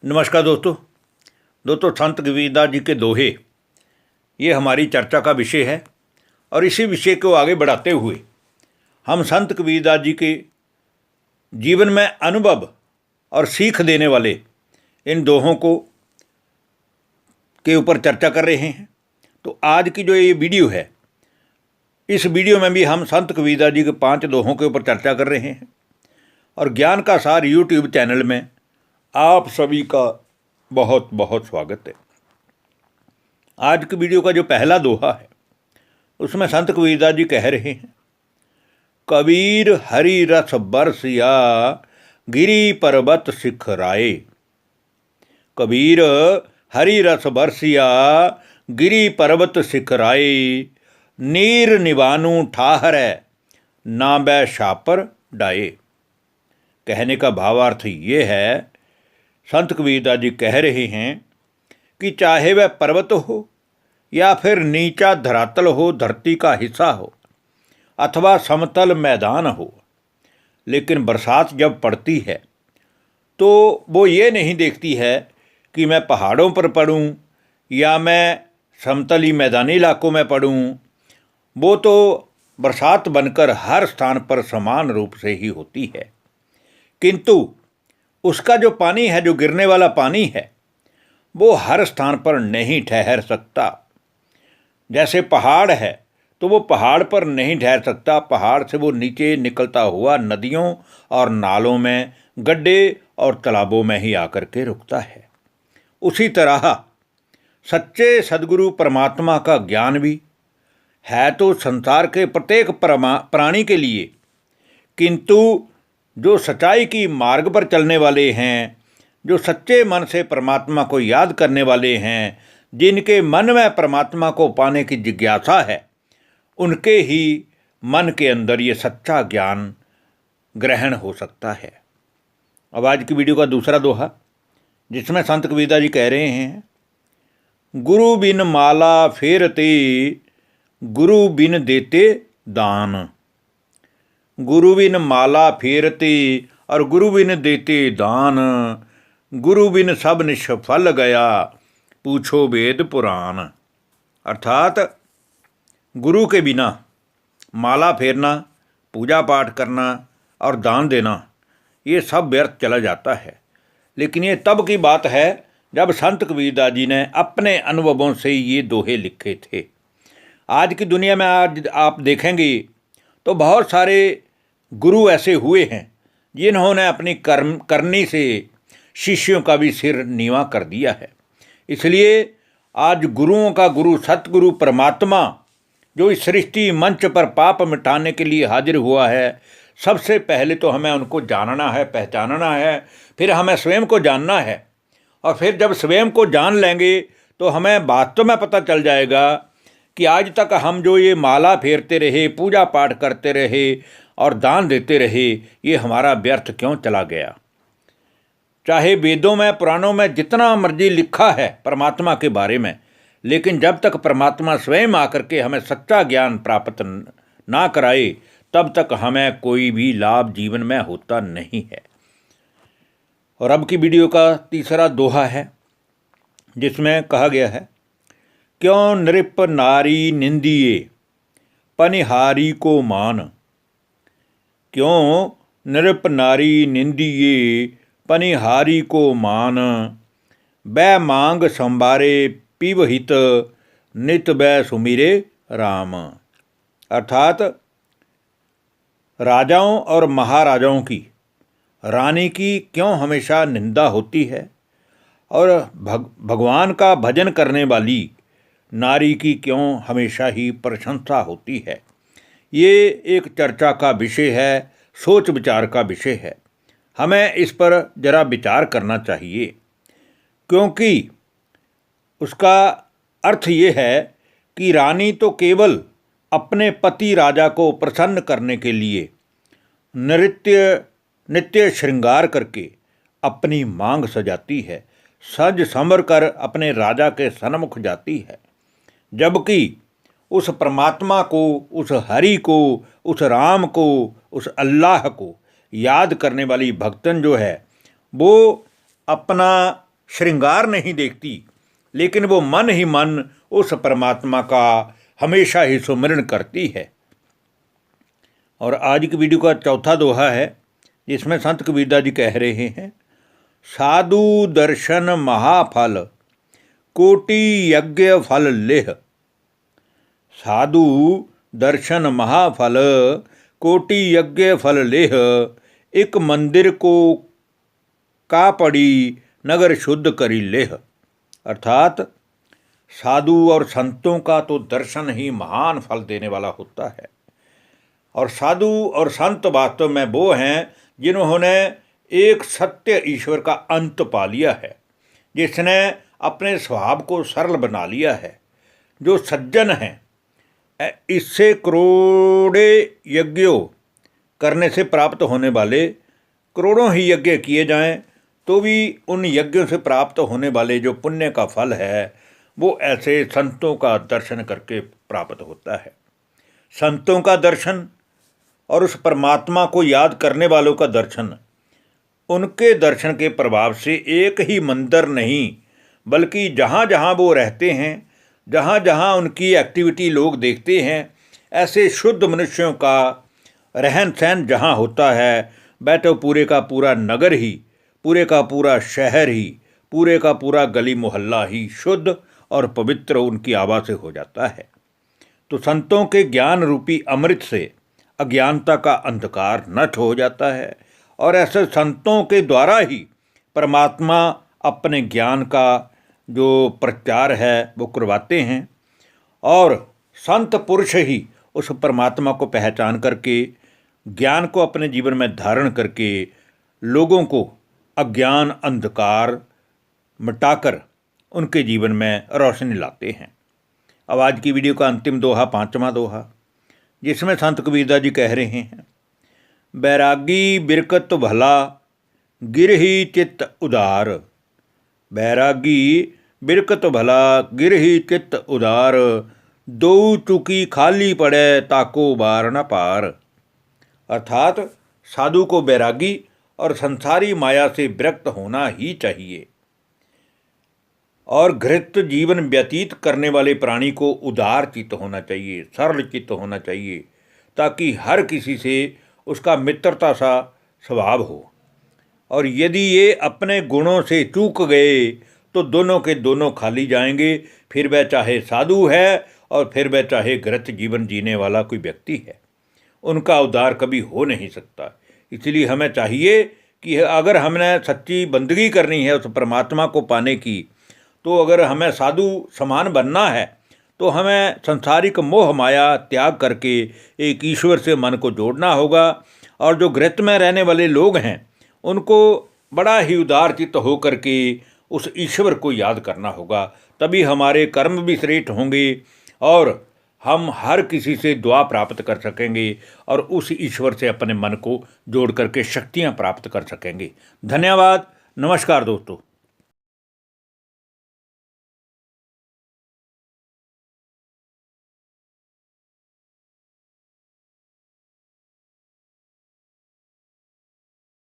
नमस्कार दोस्तों संत कबीरदास जी के दोहे ये हमारी चर्चा का विषय है। और इसी विषय को आगे बढ़ाते हुए हम संत कबीरदास जी के जीवन में अनुभव और सीख देने वाले इन दोहों को के ऊपर चर्चा कर रहे हैं। तो आज की जो ये वीडियो है, इस वीडियो में भी हम संत कबीरदास जी के 5 दोहों के ऊपर चर्चा कर रहे हैं। और ज्ञान का सार यूट्यूब चैनल में आप सभी का बहुत बहुत स्वागत है। आज की वीडियो का जो पहला दोहा है उसमें संत कबीरदास जी कह रहे हैं, कबीर हरि रस बरसिया गिरी पर्वत सिखराए। कबीर हरि रस बरसिया गिरी पर्वत सिखराए, नीर निवानु ठाहरै ना बै शापर डाए। कहने का भावार्थ ये है, संत कबीरदास जी कह रहे हैं कि चाहे वह पर्वत हो या फिर नीचा धरातल हो, धरती का हिस्सा हो अथवा समतल मैदान हो, लेकिन बरसात जब पड़ती है तो वो ये नहीं देखती है कि मैं पहाड़ों पर पड़ूं या मैं समतली मैदानी इलाकों में पड़ूं। वो तो बरसात बनकर हर स्थान पर समान रूप से ही होती है, किंतु उसका जो पानी है, जो गिरने वाला पानी है, वो हर स्थान पर नहीं ठहर सकता। जैसे पहाड़ है तो वो पहाड़ पर नहीं ठहर सकता, पहाड़ से वो नीचे निकलता हुआ नदियों और नालों में, गड्ढे और तालाबों में ही आकर के रुकता है। उसी तरह सच्चे सद्गुरु परमात्मा का ज्ञान भी है तो संसार के प्रत्येक प्राणी के लिए, किंतु जो सच्चाई की मार्ग पर चलने वाले हैं, जो सच्चे मन से परमात्मा को याद करने वाले हैं, जिनके मन में परमात्मा को पाने की जिज्ञासा है, उनके ही मन के अंदर ये सच्चा ज्ञान ग्रहण हो सकता है। अब आज की वीडियो का दूसरा दोहा, जिसमें संत कबीरदास जी कह रहे हैं, गुरु बिन माला फेरते गुरु बिन देते दान। गुरु बिन माला फेरते और गुरु बिन देते दान, गुरु बिन सब निष्फल गया पूछो वेद पुराण। अर्थात गुरु के बिना माला फेरना, पूजा पाठ करना और दान देना, ये सब व्यर्थ चला जाता है। लेकिन ये तब की बात है जब संत कबीरदास जी ने अपने अनुभवों से ये दोहे लिखे थे। आज की दुनिया में आज आप देखेंगे तो बहुत सारे गुरु ऐसे हुए हैं जिन्होंने अपनी करनी से शिष्यों का भी सिर नीवा कर दिया है। इसलिए आज गुरुओं का गुरु सतगुरु परमात्मा जो इस सृष्टि मंच पर पाप मिटाने के लिए हाजिर हुआ है, सबसे पहले तो हमें उनको जानना है, पहचानना है, फिर हमें स्वयं को जानना है। और फिर जब स्वयं को जान लेंगे तो हमें वास्तव में पता चल जाएगा कि आज तक हम जो ये माला फेरते रहे, पूजा पाठ करते रहे और दान देते रहे, ये हमारा व्यर्थ क्यों चला गया। चाहे वेदों में, पुराणों में जितना मर्जी लिखा है परमात्मा के बारे में, लेकिन जब तक परमात्मा स्वयं आकर के हमें सच्चा ज्ञान प्राप्त ना कराए, तब तक हमें कोई भी लाभ जीवन में होता नहीं है। और अब की वीडियो का तीसरा दोहा है, जिसमें कहा गया है, क्यों नृप नारी निंदिए पनिहारी को मान। क्यों नृप नारी निंदिए पनिहारी को मान, बै मांग संभारे पीवहित नित बै सुमिरे राम। अर्थात राजाओं और महाराजाओं की, रानी की क्यों हमेशा निंदा होती है, और भगवान का भजन करने वाली नारी की क्यों हमेशा ही प्रशंसा होती है। ये एक चर्चा का विषय है, सोच विचार का विषय है। हमें इस पर जरा विचार करना चाहिए, क्योंकि उसका अर्थ ये है कि रानी तो केवल अपने पति राजा को प्रसन्न करने के लिए नित्य श्रृंगार करके अपनी मांग सजाती है, सज संवर कर अपने राजा के सन्मुख जाती है, जबकि उस परमात्मा को, उस हरि को, उस राम को, उस अल्लाह को याद करने वाली भक्तन जो है वो अपना श्रृंगार नहीं देखती, लेकिन वो मन ही मन उस परमात्मा का हमेशा ही सुमिरन करती है। और आज की वीडियो का चौथा दोहा है, जिसमें संत कबीरदास जी कह रहे हैं, साधु दर्शन महाफल कोटि यज्ञ फल लेह। साधु दर्शन महाफल कोटि यज्ञ फल लेह, एक मंदिर को का पड़ी नगर शुद्ध करी लेह। अर्थात साधु और संतों का तो दर्शन ही महान फल देने वाला होता है। और साधु और संत वास्तव में वो हैं जिन्होंने एक सत्य ईश्वर का अंत पा लिया है, जिसने अपने स्वभाव को सरल बना लिया है। जो सज्जन हैं, इससे करोड़े यज्ञों करने से प्राप्त होने वाले, करोड़ों ही यज्ञ किए जाएं तो भी उन यज्ञों से प्राप्त होने वाले जो पुण्य का फल है वो ऐसे संतों का दर्शन करके प्राप्त होता है। संतों का दर्शन और उस परमात्मा को याद करने वालों का दर्शन, उनके दर्शन के प्रभाव से एक ही मंदिर नहीं, बल्कि जहाँ जहाँ वो रहते हैं, जहाँ जहाँ उनकी एक्टिविटी लोग देखते हैं, ऐसे शुद्ध मनुष्यों का रहन सहन जहाँ होता है, वह तो पूरे का पूरा नगर ही, पूरे का पूरा शहर ही, पूरे का पूरा गली मोहल्ला ही शुद्ध और पवित्र उनकी आभा से हो जाता है। तो संतों के ज्ञान रूपी अमृत से अज्ञानता का अंधकार नष्ट हो जाता है, और ऐसे संतों के द्वारा ही परमात्मा अपने ज्ञान का जो प्रचार है वो करवाते हैं। और संत पुरुष ही उस परमात्मा को पहचान करके, ज्ञान को अपने जीवन में धारण करके लोगों को अज्ञान अंधकार मिटाकर उनके जीवन में रोशनी लाते हैं। अब आज की वीडियो का अंतिम दोहा, पांचवा दोहा, जिसमें संत कबीरदास जी कह रहे हैं, बैरागी बिरकत भला गिरही चित्त उदार। बैरागी बिरकत भला गिरही चित्त उदार, दो चुकी खाली पड़े ताको बार न पार। अर्थात साधु को बैरागी और संसारी माया से विरक्त होना ही चाहिए, और घृत जीवन व्यतीत करने वाले प्राणी को उदार चित्त होना चाहिए, सरल चित्त होना चाहिए, ताकि हर किसी से उसका मित्रता सा स्वभाव हो। और यदि ये अपने गुणों से चूक गए तो दोनों के दोनों खाली जाएंगे, फिर वह चाहे साधु है और फिर वह चाहे घृत जीवन जीने वाला कोई व्यक्ति है, उनका उद्धार कभी हो नहीं सकता। इसलिए हमें चाहिए कि अगर हमने सच्ची बंदगी करनी है उस परमात्मा को पाने की, तो अगर हमें साधु समान बनना है तो हमें संसारिक मोह माया त्याग करके एक ईश्वर से मन को जोड़ना होगा। और जो घृत में रहने वाले लोग हैं उनको बड़ा ही उदार चित्त हो करके उस ईश्वर को याद करना होगा, तभी हमारे कर्म भी श्रेष्ठ होंगे और हम हर किसी से दुआ प्राप्त कर सकेंगे और उस ईश्वर से अपने मन को जोड़ करके शक्तियाँ प्राप्त कर सकेंगे। धन्यवाद। नमस्कार दोस्तों।